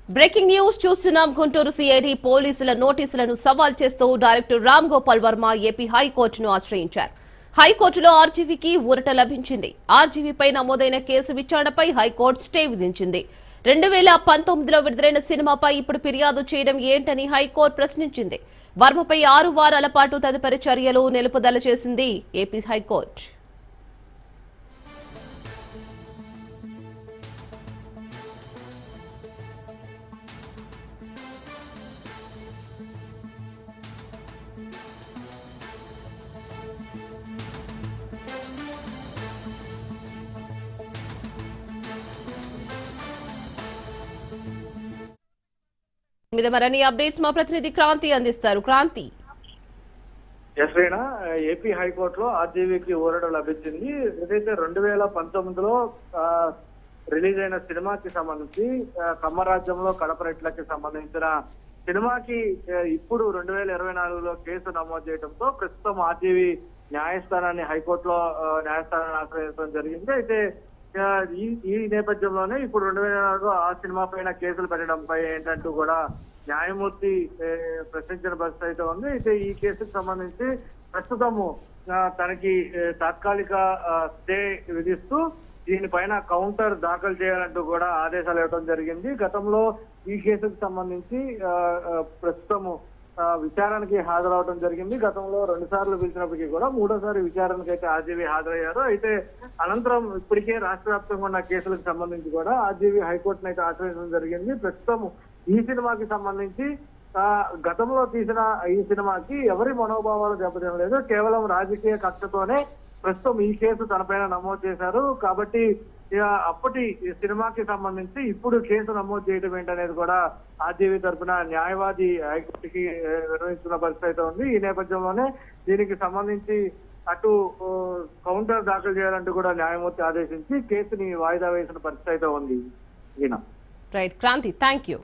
Breaking news చూస్తున్నాం. Guntur CID పోలీసుల నోటీసులను సవాల్ చేస్తూ డైరెక్టర్ రామ్ గోపాల్ వర్మ ఏపీ హైకోర్టును ఆశ్రయించారు. హైకోర్టులో ఆర్జీవీకి ఊరట లభించింది. ఆర్జీవీపై నమోదైన కేసు విచారణపై హైకోర్టు స్టే విధించింది. 2019లో విడుదలైన సినిమాపై ఇప్పుడు ఫిర్యాదు చేయడం ఏంటని హైకోర్టు ప్రశ్నించింది. వర్మపై 6 వారాల పాటు తదుపరి చర్యలు నిలుపుదల చేసింది ఏపీ హైకోర్టు. మీద మరిన్ని అప్డేట్స్ మా ప్రతినిధి క్రాంతి అందిస్తారు. క్రాంతి. ఏపీ హైకోర్టులో ఆర్జీవీకి ఊరట లభించింది. ఏదైతే 2019లో రిలీజ్ అయిన సినిమాకి సంబంధించి కమ్మరాజ్యంలో కడప రెట్లకి సంబంధించిన సినిమాకి ఇప్పుడు 2024లో కేసు నమోదు చేయడంతో ప్రస్తుతం ఆర్జీవీ న్యాయస్థానాన్ని హైకోర్టులో న్యాయస్థానాన్ని ఆశ్రయించడం జరిగింది. అయితే ఈ నేపథ్యంలోనే ఇప్పుడు 2024లో ఆ సినిమా పైన కేసులు పెట్టడంపై ఏంటంటూ కూడా న్యాయమూర్తి ప్రశ్నించిన పరిస్థితి అయితే ఉంది. అయితే ఈ కేసుకు సంబంధించి ప్రస్తుతము తనకి తాత్కాలిక స్టే విధిస్తూ దీనిపైన కౌంటర్ దాఖలు చేయాలంటూ కూడా ఆదేశాలు ఇవ్వడం జరిగింది. గతంలో ఈ కేసుకు సంబంధించి ప్రస్తుతము విచారణకి హాజరవడం జరిగింది. గతంలో 2 సార్లు పిలిచినప్పటికీ కూడా 3వ విచారణకు అయితే ఆర్జీవీ హాజరయ్యారు. అయితే అనంతరం ఇప్పటికే రాష్ట్ర వ్యాప్తంగా ఉన్న కేసులకు సంబంధించి కూడా ఆర్జీవీ హైకోర్టును అయితే ఆశ్రయించడం జరిగింది. ప్రస్తుతం ఈ సినిమాకి సంబంధించి గతంలో తీసిన ఈ సినిమాకి ఎవరి మనోభావాలు దెబ్బతిన లేదు, కేవలం రాజకీయ కక్షతోనే ప్రస్తుతం ఈ కేసు తనపైన నమోదు చేశారు. కాబట్టి అప్పటి సినిమాకి సంబంధించి ఇప్పుడు కేసు నమోదు చేయడం ఏంటనేది కూడా ఆర్జీవీ తరఫున న్యాయవాది హైకోర్టుకి నిర్వహించిన పరిస్థితి అయితే ఉంది. ఈ నేపథ్యంలోనే దీనికి సంబంధించి అటు కౌంటర్ దాఖలు చేయాలంటూ కూడా న్యాయమూర్తి ఆదేశించి కేసుని వాయిదా వేసిన పరిస్థితి అయితే ఉంది. Right Kranthi, thank you.